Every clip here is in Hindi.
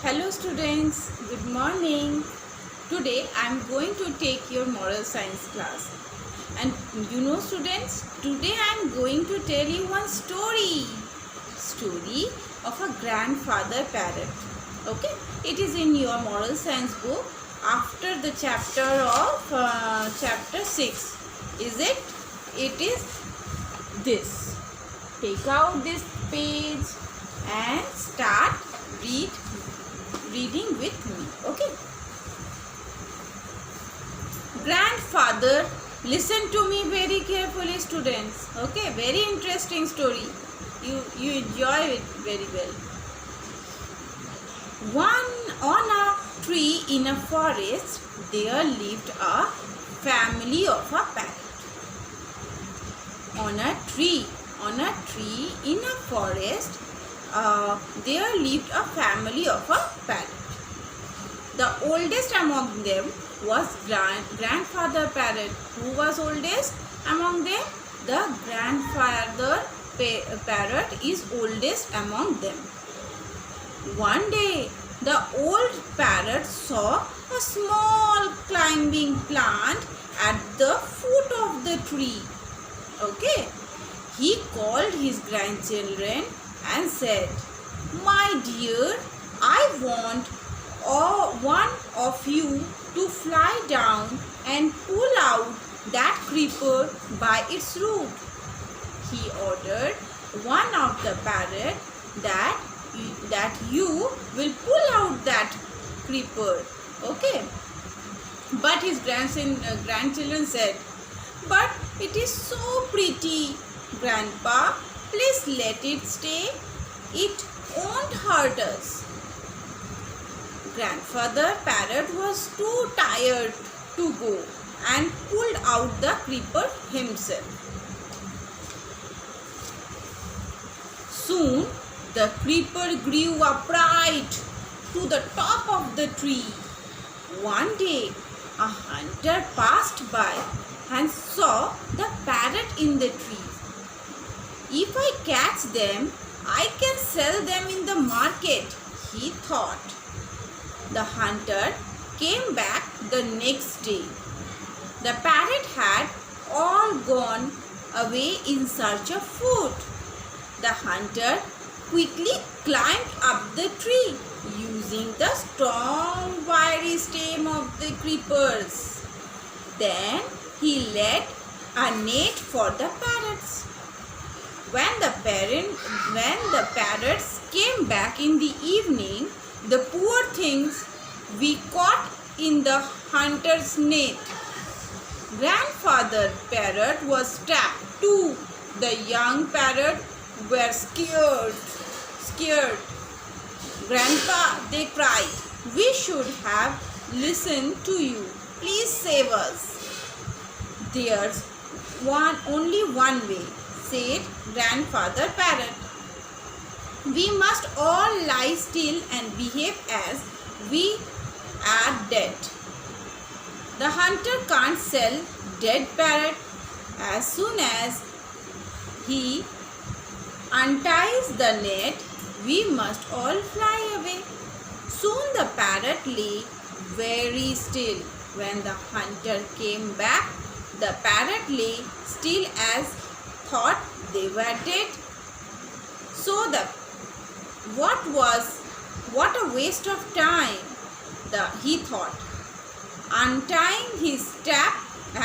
Hello students, good morning. Today I am going to take your moral science class. And students, today I am going to tell you one story. Story of a grandfather parrot. Okay, it is in your moral science book after the chapter of chapter 6. Is it? It is this. Take out this page and start reading with me. Okay, grandfather, listen to me very carefully students. Okay, very interesting story, you enjoy it very well. On a tree in a forest there lived a family of a parrot. On a tree in a forest there lived a family of a parrot. The oldest among them was grandfather parrot. Who was oldest among them? The grandfather parrot is oldest among them. One day, the old parrot saw a small climbing plant at the foot of the tree. Okay, he called his grandchildren and said, "My dear, I want one of you to fly down and pull out that creeper by its root." He ordered one of the parrot that you will pull out that creeper. Okay, but his grandchildren said, "But it is so pretty, Grandpa. Please let it stay. It won't hurt us." Grandfather parrot was too tired to go and pulled out the creeper himself. Soon the creeper grew upright to the top of the tree. One day a hunter passed by and saw the parrot in the tree. "If I catch them, I can sell them in the market," he thought. The hunter came back the next day. The parrot had all gone away in search of food. The hunter quickly climbed up the tree using the strong wiry stem of the creepers. Then he laid a net for the parrots. When the parrots came back in the evening, the poor things we caught in the hunter's net. Grandfather parrot was trapped too. The young parrot were scared. "Grandpa," they cried, "we should have listened to you. Please save us." "There's only one way," said Grandfather parrot. "We must all lie still and behave as we are dead. The hunter can't sell dead parrot. As soon as he unties the net, we must all fly away." Soon the parrot lay very still. When the hunter came back, the parrot lay still as thought they were dead. So what a waste of time, he thought. Untying his trap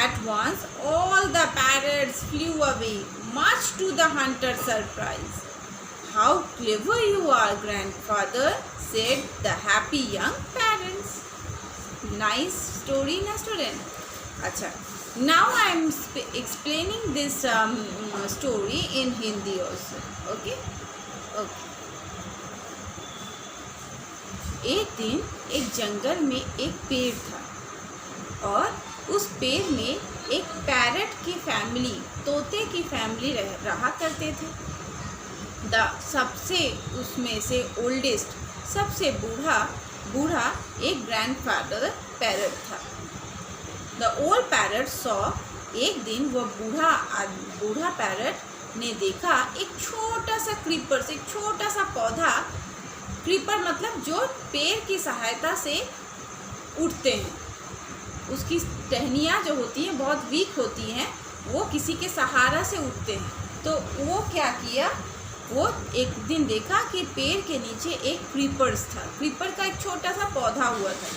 at once, all the parrots flew away, much to the hunter's surprise. "How clever you are, Grandfather," said the happy young parents. Nice story, na student? Acha. Now I am explaining this story in Hindi also. Okay? Okay. एक दिन एक जंगल में एक पेड़ था और उस पेड़ में एक पैरट की फैमिली, तोते की फैमिली रहा करते थे। सबसे उसमें से ओल्डेस्ट, सबसे बूढ़ा एक ग्रैंडफादर पैरट था। द ओल्ड पैरट सॉ, एक दिन वह बूढ़ा पैरट ने देखा एक छोटा सा क्रीपर, एक छोटा सा पौधा क्रीपर मतलब जो पेड़ की सहायता से उठते हैं, उसकी टहनियाँ जो होती हैं बहुत वीक होती हैं, वो किसी के सहारा से उठते हैं। तो वो क्या किया, वो एक दिन देखा कि पेड़ के नीचे एक क्रीपर्स था, क्रीपर का एक छोटा सा पौधा हुआ था।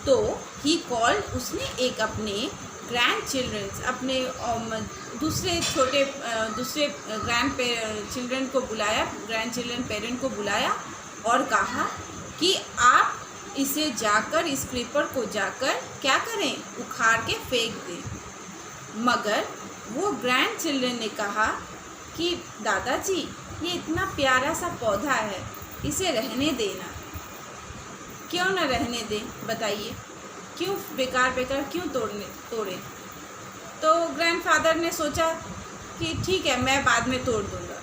तो ही कॉल्ड, उसने एक अपने ग्रैंड चिल्ड्रंस, अपने दूसरे ग्रैंड चिल्ड्रन को बुलाया, ग्रैंड चिल्ड्रन पेरेंट को बुलाया और कहा कि आप इसे जाकर, इस क्रीपर को जाकर क्या करें, उखाड़ के फेंक दें। मगर वो ग्रैंड चिल्ड्रन ने कहा कि दादाजी, ये इतना प्यारा सा पौधा है, इसे रहने देना। क्यों ना रहने दें, बताइए, क्यों बेकार क्यों तोड़े। तो ग्रैंडफादर ने सोचा कि ठीक है, मैं बाद में तोड़ दूँगा।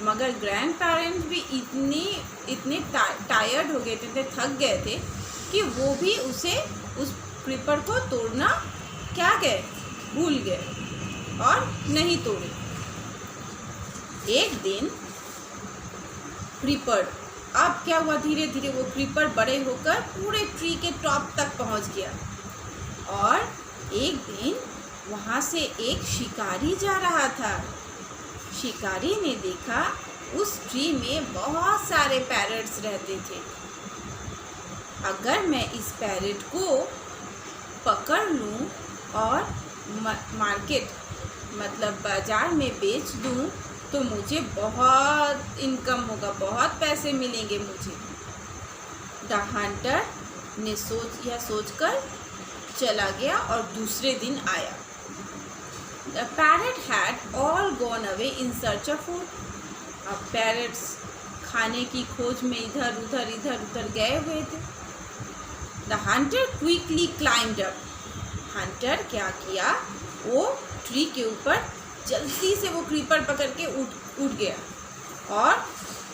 मगर ग्रैंड पेरेंट्स भी इतने टायर्ड हो गए थे, थक गए थे कि वो भी उस क्रीपर को तोड़ना क्या गए, भूल गए और नहीं तोड़े। एक दिन क्रीपर, अब क्या हुआ, धीरे धीरे वो क्रीपर बड़े होकर पूरे ट्री के टॉप तक पहुंच गया। और एक दिन वहाँ से एक शिकारी जा रहा था। शिकारी ने देखा उस ट्री में बहुत सारे पैरट्स रहते थे। अगर मैं इस पैरट को पकड़ लूँ और मार्केट मतलब बाज़ार में बेच दूँ तो मुझे बहुत इनकम होगा, बहुत पैसे मिलेंगे मुझे। द हंटर ने सोचकर चला गया और दूसरे दिन आया। The parrot had all gone away in search of food. अब पैरट्स खाने की खोज में इधर उधर गए हुए थे। The hunter quickly climbed up. Hunter क्या किया, वो ट्री के ऊपर जल्दी से वो क्रीपर पकड़ के उठ गया। और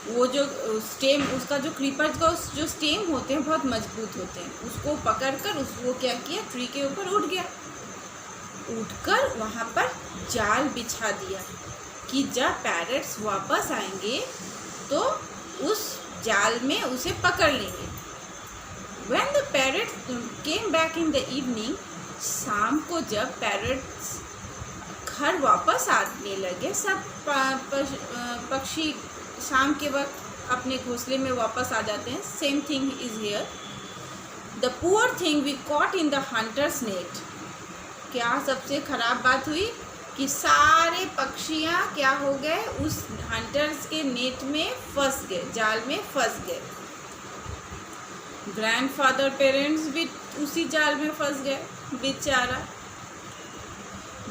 वो जो स्टेम, उसका जो क्रीपर का जो स्टेम होते हैं बहुत मजबूत होते हैं, उसको पकड़कर वो क्या किया, ट्री के ऊपर उठ गया। उठकर वहाँ पर जाल बिछा दिया कि जब पैरट्स वापस आएंगे तो उस जाल में उसे पकड़ लेंगे। When the parrots came back in the evening, शाम को जब पैरट्स घर वापस आने लगे, सब पक्षी शाम के वक्त अपने घोंसले में वापस आ जाते हैं। Same thing is here. The poor thing we caught in the hunter's net. क्या सबसे खराब बात हुई कि सारे पक्षियाँ क्या हो गए, उस हंटर्स के नेट में फंस गए, जाल में फंस गए। ग्रैंडफादर पेरेंट्स भी उसी जाल में फंस गए बेचारा।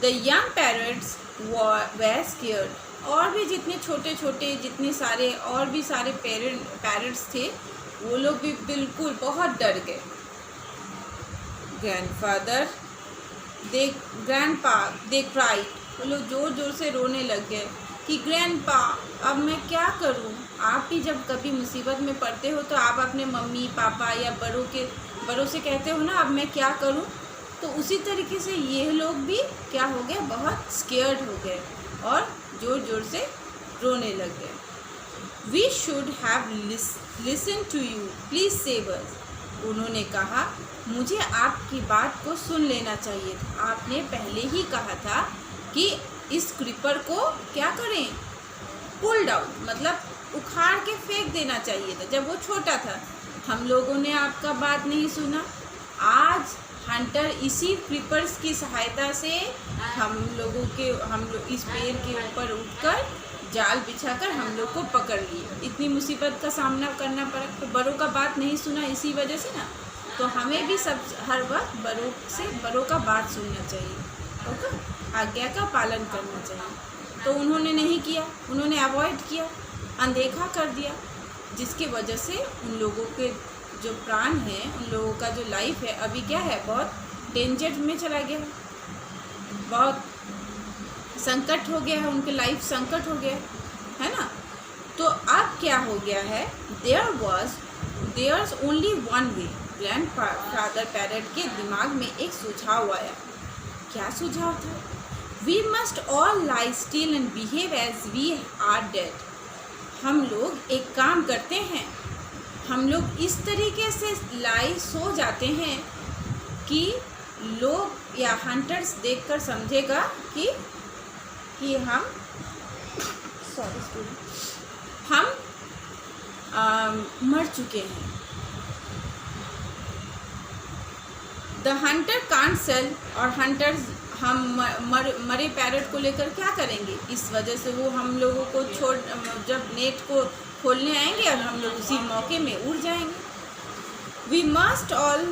The young parrots were scared. और भी जितने छोटे छोटे जितने सारे और भी सारे पैरट्स थे, वो लोग भी बिल्कुल बहुत डर गए। ग्रैंडफादर ग्रैंडपा दे क्राइड। वो लोग ज़ोर ज़ोर से रोने लग गए कि ग्रैंडपा, अब मैं क्या करूं। आप भी जब कभी मुसीबत में पड़ते हो तो आप अपने मम्मी पापा या बड़ों से कहते हो ना, अब मैं क्या करूं। तो उसी तरीके से ये लोग भी क्या हो गए, बहुत स्केयर्ड हो गए और ज़ोर ज़ोर से रोने लग गए। We should have listen to you, please save us. उन्होंने कहा, मुझे आपकी बात को सुन लेना चाहिए था। आपने पहले ही कहा था कि इस क्रीपर को क्या करें, पुल डाउन, मतलब उखाड़ के फेंक देना चाहिए था जब वो छोटा था। हम लोगों ने आपका बात नहीं सुना। आज हंटर इसी क्रीपर्स की सहायता से हम लोग इस पेड़ के ऊपर उठकर जाल बिछाकर हम लोग को पकड़ लिए। इतनी मुसीबत का सामना करना पड़ा, तो बड़ों का बात नहीं सुना इसी वजह से ना। तो हमें भी सब हर वक्त बड़ों का बात सुनना चाहिए, ओके, आज्ञा का पालन करना चाहिए। तो उन्होंने नहीं किया, उन्होंने अवॉइड किया, अनदेखा कर दिया, जिसकी वजह से उन लोगों के जो प्राण हैं, उन लोगों का जो लाइफ है अभी क्या है, बहुत डेंजर में चला गया, बहुत संकट हो गया है, उनके लाइफ संकट हो गया है ना। तो अब क्या हो गया है, there's only one way. Grandfather parrot के दिमाग में एक सुझाव आया। क्या सुझाव था? We must all lie still and behave as we are dead. हम लोग एक काम करते हैं, हम लोग इस तरीके से सो जाते हैं कि लोग या हंटर्स देखकर समझेगा कि हम मर चुके हैं। द हंटर कांट सेल, और हंटर्स हम मरे पैरट को लेकर क्या करेंगे, इस वजह से वो हम लोगों को छोड़, जब नेट को खोलने आएंगे और हम लोग उसी मौके में उड़ जाएंगे। We must all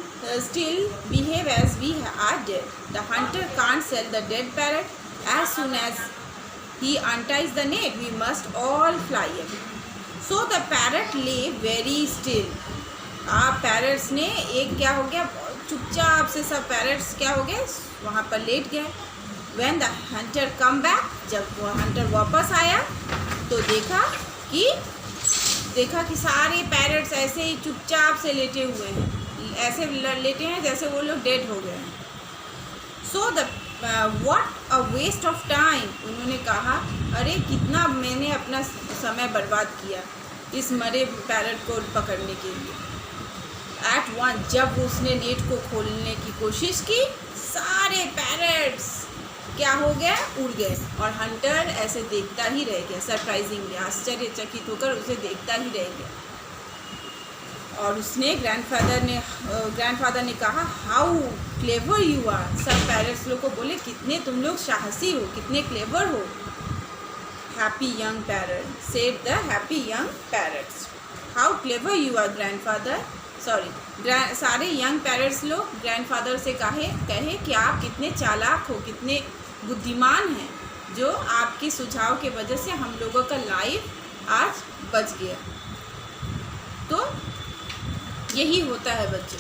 still behave as we are dead. The hunter can't sell the dead parrot. As soon as he unties the net, we must all fly away. So the parrot lay very still. Parrots ने एक क्या हो गया, चुपचाप से सब पैरट्स क्या हो गए, वहाँ पर लेट गए। When the hunter come back, जब वो हंटर वापस आया तो देखा कि सारे पैरट्स ऐसे ही चुपचाप से लेटे हुए हैं, ऐसे लेटे हैं जैसे वो लोग डेड हो गए हैं। So the what a waste of time, उन्होंने कहा अरे कितना मैंने अपना समय बर्बाद किया इस मरे पैरट को पकड़ने के लिए। एट वन, जब उसने नेट को खोलने की कोशिश की, सारे पैरट्स क्या हो गया, उड़ गए, और हंटर ऐसे देखता ही रह गया, सरप्राइजिंगली, आश्चर्यचकित होकर उसे देखता ही रह गया। और उसने ग्रैंडफादर ने कहा हाउ क्लेवर यू आर। सब पैरट्स लोग को बोले कितने तुम लोग साहसी हो, कितने क्लेवर हो। Happy young parrot said the happy young parrots, how clever you are grandfather. सारे यंग पैरट्स लोग ग्रैंडफादर से कहे कि आप कितने चालाक हो, कितने बुद्धिमान हैं, जो आपके सुझाव के वजह से हम लोगों का लाइफ आज बच गया। तो यही होता है बच्चे,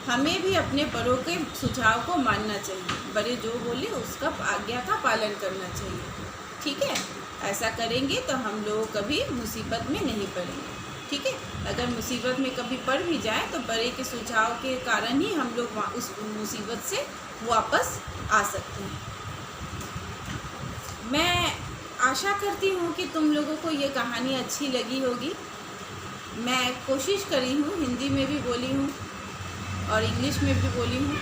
हमें भी अपने बड़ों के सुझाव को मानना चाहिए, बड़े जो बोले उसका आज्ञा का पालन करना चाहिए। ठीक है, ऐसा करेंगे तो हम लोग कभी मुसीबत में नहीं पड़ेंगे। ठीक है, अगर मुसीबत में कभी पड़ भी जाए तो बड़े के सुझाव के कारण ही हम लोग उस मुसीबत से वापस आ सकते हैं। मैं आशा करती हूँ कि तुम लोगों को ये कहानी अच्छी लगी होगी। मैं कोशिश करी हूँ, हिंदी में भी बोली हूँ और इंग्लिश में भी बोली हूँ।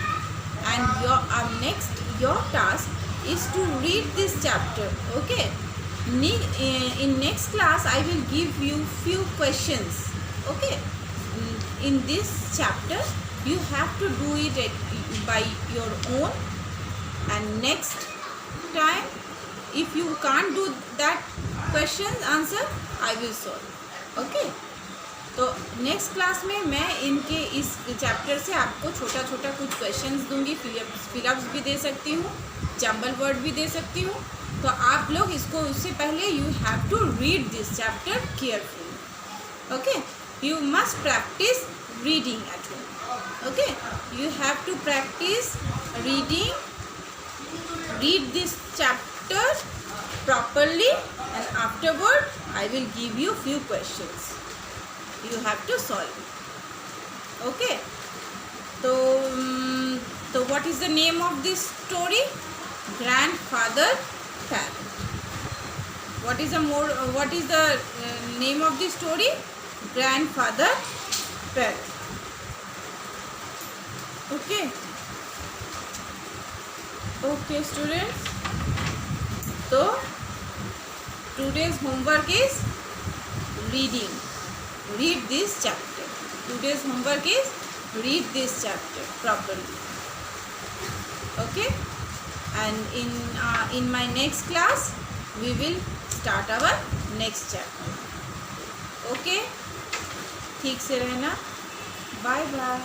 And your task is to read this chapter, okay. In next class I will give you few questions, okay. In this chapter you have to do it by your own, and next time if you can't do that question answer I will solve, okay. तो नेक्स्ट क्लास में मैं इनके इस चैप्टर से आपको छोटा छोटा कुछ क्वेश्चंस दूंगी, फिलअप्स भी दे सकती हूँ, जंबल वर्ड भी दे सकती हूँ। तो आप लोग इसको, उससे पहले you have to read this chapter carefully, okay. You must practice reading at home, okay. You have to practice read this chapter properly, and afterward I will give you few questions. You have to solve it, okay. So what is the name of this story? Grandfather Parrot. What is the name of the story? Grandfather Parrot, okay students. So today's homework is reading. Read this chapter. Today's homework is read this chapter properly, okay. And in my next class we will start our next chapter, okay. ठीक से रहना, बाय बाय।